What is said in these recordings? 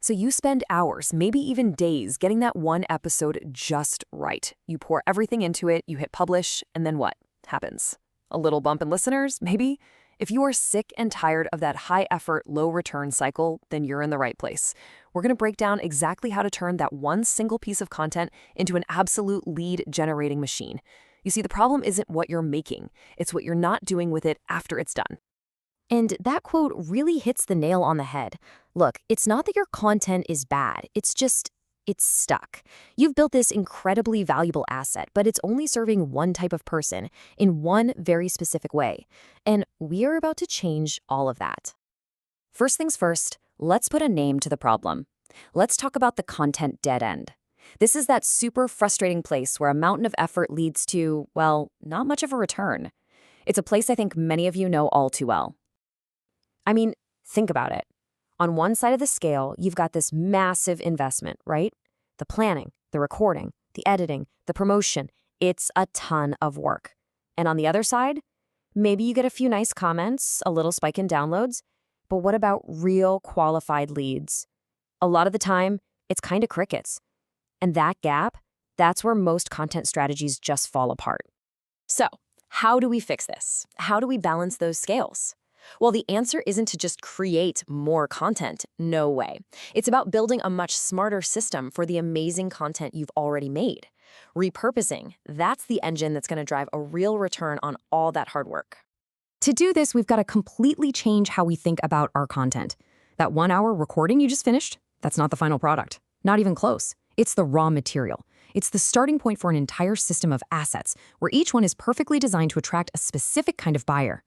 So you spend hours, maybe even days, getting that one episode just right. You pour everything into it, you hit publish, and then what happens? A little bump in listeners, maybe? If you are sick and tired of that high-effort, low-return cycle, then you're in the right place. We're going to break down exactly how to turn that one single piece of content into an absolute lead-generating machine. You see, the problem isn't what you're making. It's what you're not doing with it after it's done. And that quote really hits the nail on the head. Look, it's not that your content is bad. It's stuck. You've built this incredibly valuable asset, but it's only serving one type of person in one very specific way. And we are about to change all of that. First things first, let's put a name to the problem. Let's talk about the content dead end. This is that super frustrating place where a mountain of effort leads to, well, not much of a return. It's a place I think many of you know all too well. I mean, think about it. On one side of the scale, you've got this massive investment, right? The planning, the recording, the editing, the promotion. It's a ton of work. And on the other side, maybe you get a few nice comments, a little spike in downloads, but what about real qualified leads? A lot of the time, it's kind of crickets. And that gap, that's where most content strategies just fall apart. So, how do we fix this? How do we balance those scales? Well, the answer isn't to just create more content. No way. It's about building a much smarter system for the amazing content you've already made. Repurposing, that's the engine that's going to drive a real return on all that hard work. To do this, we've got to completely change how we think about our content. That 1 hour recording you just finished, that's not the final product. Not even close. It's the raw material. It's the starting point for an entire system of assets, where each one is perfectly designed to attract a specific kind of buyer.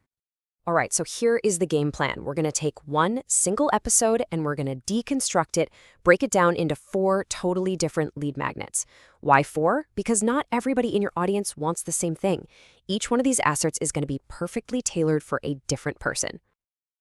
All right, so here is the game plan. We're going to take one single episode and we're going to deconstruct it, break it down into 4 totally different lead magnets. Why 4? Because not everybody in your audience wants the same thing. Each one of these assets is going to be perfectly tailored for a different person.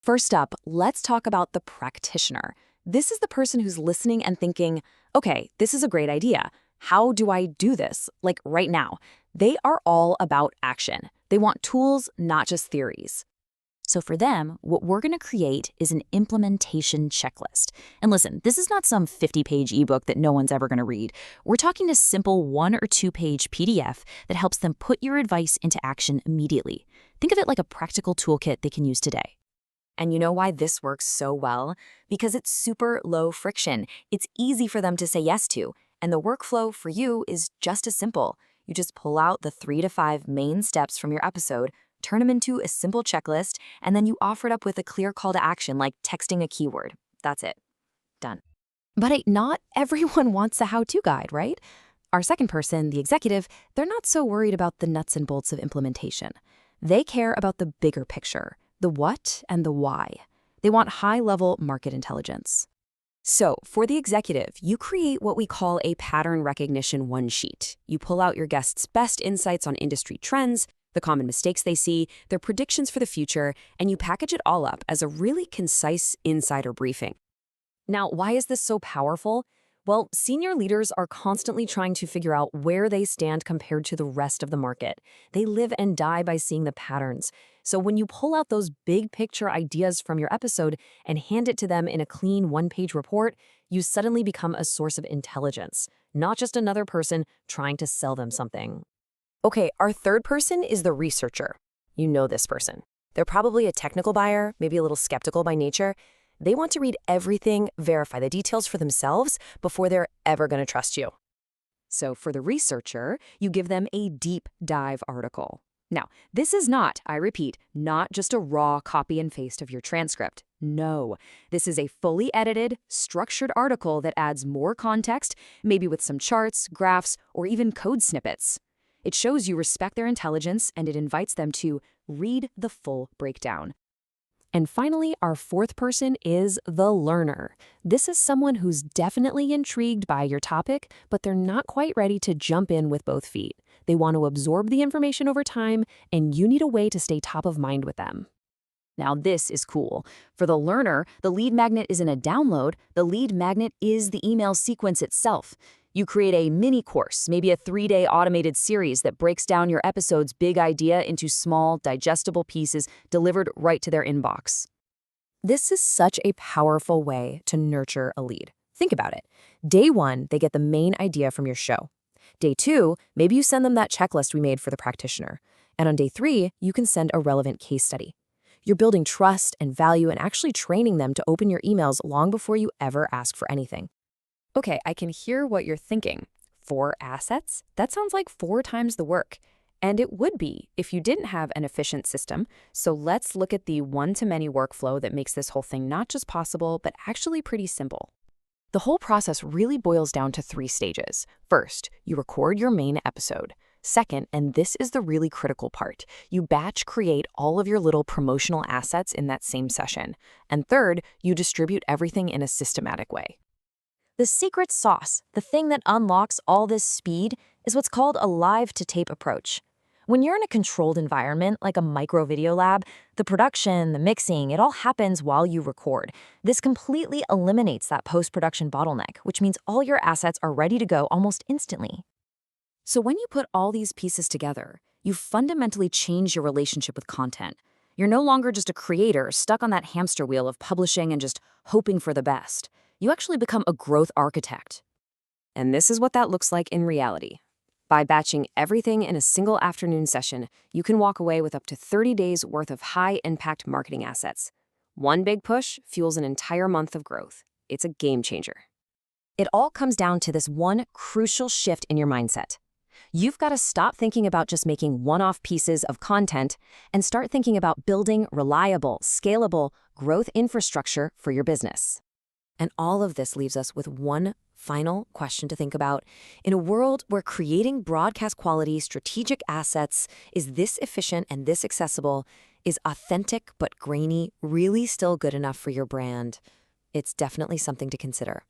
First up, let's talk about the practitioner. This is the person who's listening and thinking, okay, this is a great idea. How do I do this? Like right now. They are all about action. They want tools, not just theories. So for them, what we're going to create is an implementation checklist. And listen, this is not some 50-page ebook that no one's ever going to read. We're talking a simple 1 or 2-page PDF that helps them put your advice into action immediately. Think of it like a practical toolkit they can use today. And you know why this works so well? Because it's super low friction. It's easy for them to say yes to. And the workflow for you is just as simple. You just pull out the 3 to 5 main steps from your episode, turn them into a simple checklist, and then you offer it up with a clear call to action like texting a keyword. That's it. Done. But not everyone wants a how-to guide, right? Our second person, the executive, they're not so worried about the nuts and bolts of implementation. They care about the bigger picture, the what and the why. They want high-level market intelligence. So, for the executive, you create what we call a pattern recognition one-sheet. You pull out your guests' best insights on industry trends, the common mistakes they see, their predictions for the future, and you package it all up as a really concise insider briefing. Now, why is this so powerful? Well, senior leaders are constantly trying to figure out where they stand compared to the rest of the market. They live and die by seeing the patterns. So when you pull out those big picture ideas from your episode and hand it to them in a clean 1-page report, you suddenly become a source of intelligence, not just another person trying to sell them something. Okay, our third person is the researcher. You know this person. They're probably a technical buyer, maybe a little skeptical by nature. They want to read everything, verify the details for themselves before they're ever going to trust you. So for the researcher, you give them a deep dive article. Now, this is not, I repeat, not just a raw copy and paste of your transcript. No, this is a fully edited, structured article that adds more context, maybe with some charts, graphs, or even code snippets. It shows you respect their intelligence, and it invites them to read the full breakdown. And finally, our fourth person is the learner. This is someone who's definitely intrigued by your topic, but they're not quite ready to jump in with both feet. They want to absorb the information over time, and you need a way to stay top of mind with them. Now, this is cool. For the learner, the lead magnet isn't a download. The lead magnet is the email sequence itself. You create a mini course, maybe a 3-day automated series that breaks down your episode's big idea into small, digestible pieces delivered right to their inbox. This is such a powerful way to nurture a lead. Think about it. Day 1, they get the main idea from your show. Day 2, maybe you send them that checklist we made for the practitioner. And on day 3, you can send a relevant case study. You're building trust and value and actually training them to open your emails long before you ever ask for anything. Okay, I can hear what you're thinking. 4 assets? That sounds like 4 times the work. And it would be if you didn't have an efficient system. So let's look at the one-to-many workflow that makes this whole thing not just possible, but actually pretty simple. The whole process really boils down to 3 stages. First, you record your main episode. Second, and this is the really critical part, you batch create all of your little promotional assets in that same session. And third, you distribute everything in a systematic way. The secret sauce, the thing that unlocks all this speed, is what's called a live-to-tape approach. When you're in a controlled environment, like a micro video lab, the production, the mixing, it all happens while you record. This completely eliminates that post-production bottleneck, which means all your assets are ready to go almost instantly. So when you put all these pieces together, you fundamentally change your relationship with content. You're no longer just a creator stuck on that hamster wheel of publishing and just hoping for the best. You actually become a growth architect. And this is what that looks like in reality. By batching everything in a single afternoon session, you can walk away with up to 30 days worth of high-impact marketing assets. One big push fuels an entire month of growth. It's a game changer. It all comes down to this one crucial shift in your mindset. You've got to stop thinking about just making one-off pieces of content and start thinking about building reliable, scalable growth infrastructure for your business. And all of this leaves us with one final question to think about. In a world where creating broadcast quality strategic assets is this efficient and this accessible, is authentic but grainy really still good enough for your brand? It's definitely something to consider.